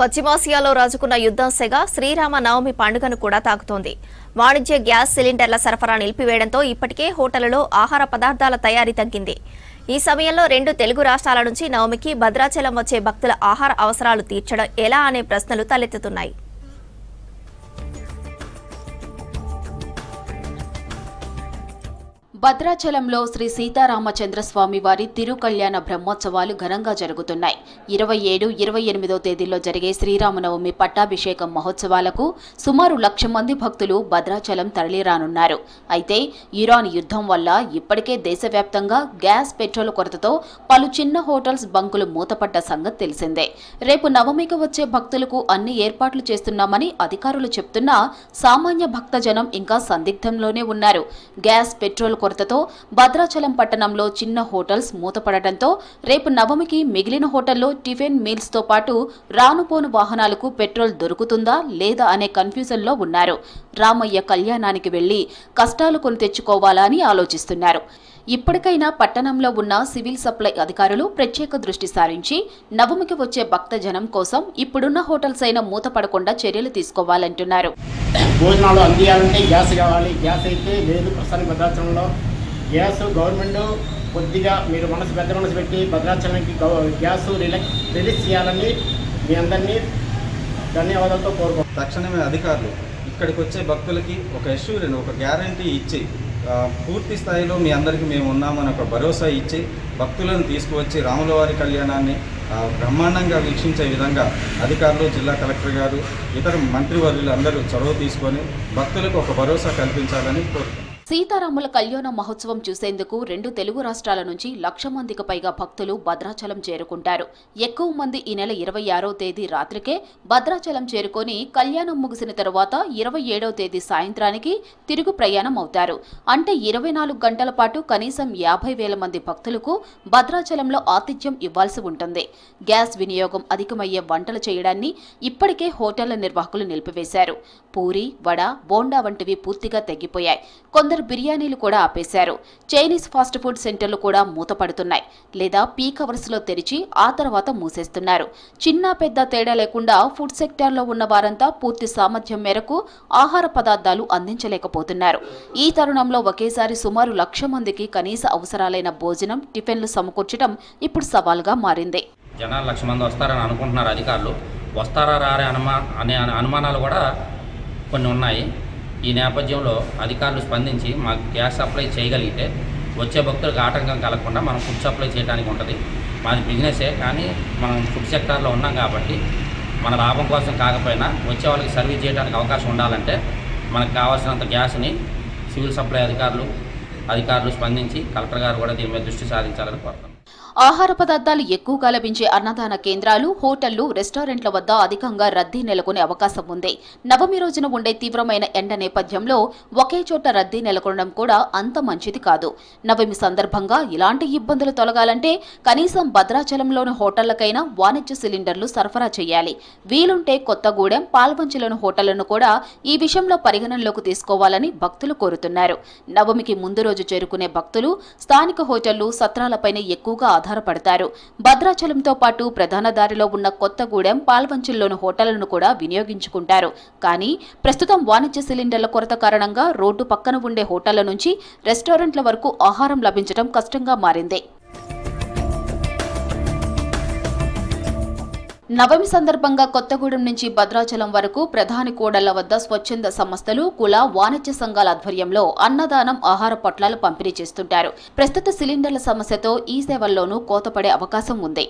పశ్చిమాసియాలో రాజుకున్న యుద్ధం సెగ శ్రీరామ నవమి పండుగను కూడా తాకుతోంది. వాణిజ్య గ్యాస్ సిలిండర్ల సరఫరా నిలిపివేయడంతో ఇప్పటికే హోటళ్లలో ఆహార పదార్థాల తయారీ తగ్గింది. ఈ సమయంలో రెండు తెలుగు రాష్ట్రాల నుంచి నవమికి భద్రాచలం వచ్చే భక్తుల ఆహార అవసరాలు తీర్చడం ఎలా అనే ప్రశ్నలు తలెత్తుతున్నాయి. భద్రాచలంలో శ్రీ సీతారామచంద్రస్వామి వారి తిరుకళ్యాణ బ్రహ్మోత్సవాలు ఘనంగా జరుగుతున్నాయి. 27, 28 తేదీల్లో జరిగే శ్రీరామనవమి పట్టాభిషేకం మహోత్సవాలకు సుమారు 1,00,000 మంది భక్తులు భద్రాచలం తరలిరానున్నారు. అయితే ఇరాన్ యుద్ధం వల్ల ఇప్పటికే దేశవ్యాప్తంగా గ్యాస్, పెట్రోల్ కొరతతో పలు చిన్న హోటల్స్, బంకులు మూతపడ్డ సంగతి తెలిసిందే. రేపు నవమికి వచ్చే భక్తులకు అన్ని ఏర్పాట్లు చేస్తున్నామని అధికారులు చెప్తున్నా సామాన్య భక్తజనం ఇంకా సందిగ్ధంలోనే ఉన్నారు. గ్యాస్, పెట్రోల్ కొరతతో భద్రాచలం పట్టణంలో చిన్న హోటల్స్ మూతపడటంతో రేపు నవమికి మిగిలిన హోటల్లో టిఫిన్ మీల్స్ తో పాటు రానుపోను వాహనాలకు పెట్రోల్ దొరుకుతుందా లేదా అనే కన్ఫ్యూజన్ లో ఉన్నారు. రామయ్య కళ్యాణానికి వెళ్లి కష్టాలు కొని తెచ్చుకోవాలా అని ఆలోచిస్తున్నారు. ఇప్పటికైనా పట్టణంలో ఉన్న సివిల్ సప్లై అధికారులు ప్రత్యేక దృష్టి సారించి నవమికి వచ్చే భక్తజనం కోసం ఇప్పుడున్న హోటల్స్ అయినా మూతపడకుండా చర్యలు తీసుకోవాలంటున్నారు. భోజనాలు అందియాలంటే గ్యాస్ కావాలి. గ్యాస్ అయితే లేదు ప్రస్తుతానికి భద్రాచలంలో. గ్యాస్ గవర్నమెంట్ కొద్దిగా మీరు పెద్ద మనసు పెట్టి భద్రాచలానికి గ్యాస్ రిలీజ్ చేయాలని మీ అందరినీ ధన్యవాదాలతో కోరుకుంటున్నాను. తక్షణమే అధికారులు ఇక్కడికి వచ్చే భక్తులకి ఒక ఎష్యూరెన్స్, ఒక గ్యారంటీ ఇచ్చి పూర్తి స్థాయిలో మీ అందరికీ మేము ఉన్నామని ఒక భరోసా ఇచ్చి భక్తులను తీసుకువచ్చి రాములవారి కళ్యాణాన్ని బ్రహ్మాండంగా వీక్షించే విధంగా అధికారులు, జిల్లా కలెక్టర్ గారు, ఇతర మంత్రివర్యులు అందరూ చొరవ తీసుకొని భక్తులకు ఒక భరోసా కల్పించాలని కోరుతున్నాం. సీతారాముల కళ్యాణ మహోత్సవం చూసేందుకు రెండు తెలుగు రాష్ట్రాల నుంచి 1,00,000 మందికి పైగా భక్తులు భద్రాచలం చేరుకుంటారు. ఎక్కువ మంది ఈ నెల 26వ తేదీ రాత్రికే భద్రాచలం చేరుకొని కళ్యాణం ముగిసిన తరువాత 27వ తేదీ సాయంత్రానికి తిరుగు ప్రయాణం అవుతారు. అంటే 24 గంటల పాటు కనీసం 50,000 మంది భక్తులకు భద్రాచలంలో ఆతిథ్యం ఇవ్వాల్సి ఉంటుంది. గ్యాస్ వినియోగం అధికమయ్యే వంటలు చేయడాన్ని ఇప్పటికే హోటళ్ల నిర్వాహకులు నిలిపివేశారు. పూరి, వడ, బోండా వంటివి పూర్తిగా తగ్గిపోయాయి. కొందరు బిర్యానీలు కూడా ఆపేశారు. చైనీస్ ఫాస్ట్ ఫుడ్ సెంటర్లు కూడా మూతపడుతున్నాయి లేదా పీక్ అవర్స్ లో తెరిచి ఆ తర్వాత మూసేస్తున్నారు. చిన్న పెద్ద తేడా లేకుండా ఫుడ్ సెక్టార్లో ఉన్న వారంతా పూర్తి సామర్థ్యం మేరకు ఆహార పదార్థాలు అందించలేకపోతున్నారు. ఈ తరుణంలో ఒకేసారి సుమారు 1,00,000 మందికి కనీస అవసరాలైన భోజనం, టిఫిన్లు సమకూర్చడం ఇప్పుడు సవాల్గా మారింది. జనాలు 1,00,000 మంది వస్తారని అనుకుంటున్నారు అధికారులు. వస్తారా రారే అనే అనుమానాలు కూడా కొన్ని ఉన్నాయి. ఈ నేపథ్యంలో అధికారులు స్పందించి మాకు గ్యాస్ సప్లై చేయగలిగితే వచ్చే భక్తులకు ఆటంకం కలగకుండా మనం ఫుడ్ సప్లై చేయడానికి ఉంటుంది. మాది బిజినెసే, కానీ మనం ఫుడ్ సెక్టార్లో ఉన్నాం కాబట్టి మన లాభం కోసం కాకపోయినా వచ్చే వాళ్ళకి సర్వీస్ చేయడానికి అవకాశం ఉండాలంటే మనకు కావాల్సినంత గ్యాస్ని సివిల్ సప్లై అధికారులు స్పందించి కలెక్టర్ గారు కూడా దీని మీద దృష్టి సాధించాలని కోరుతున్నాం. ఆహార పదార్థాలు ఎక్కువగా లభించే అన్నదాన కేంద్రాలు, హోటళ్లు, రెస్టారెంట్ల వద్ద అధికంగా రద్దీ నెలకొనే అవకాశం ఉంది. నవమి రోజున ఉండే తీవ్రమైన ఎండ నేపథ్యంలో ఒకే చోట రద్దీ నెలకొనడం కూడా అంత మంచిది కాదు. నవమి సందర్భంగా ఇలాంటి ఇబ్బందులు తొలగాలంటే కనీసం భద్రాచలంలోని హోటళ్లకైనా వాణిజ్య సిలిండర్లు సరఫరా చేయాలి. వీలుంటే కొత్తగూడెం, పాల్వంచలోని హోటళ్లను కూడా ఈ విషయంలో పరిగణనలోకి తీసుకోవాలని భక్తులు కోరుతున్నారు. నవమికి ముందు రోజు చేరుకునే భక్తులు స్థానిక హోటళ్లు, సత్రాలపైనే ఎక్కువగా ఆధారపడతారు. భద్రాచలంతో పాటు ప్రధాన దారిలో ఉన్న కొత్తగూడెం, పాల్వంచల్లోని హోటళ్లను కూడా వినియోగించుకుంటారు. కానీ ప్రస్తుతం వాణిజ్య సిలిండర్ల కొరత కారణంగా రోడ్డు పక్కన ఉండే హోటళ్ల నుంచి రెస్టారెంట్ల వరకు ఆహారం లభించడం కష్టంగా మారింది. నవమి సందర్భంగా కొత్తగూడెం నుంచి భద్రాచలం వరకు ప్రధాని కూడళ్ల వద్ద స్వచ్ఛంద సంస్థలు, కుల, వాణిజ్య సంఘాల ఆధ్వర్యంలో అన్నదానం, ఆహార పొట్లాలు పంపిణీ చేస్తుంటారు. ప్రస్తుత సిలిండర్ల సమస్యతో ఈ సేవల్లోనూ కోతపడే అవకాశం ఉంది.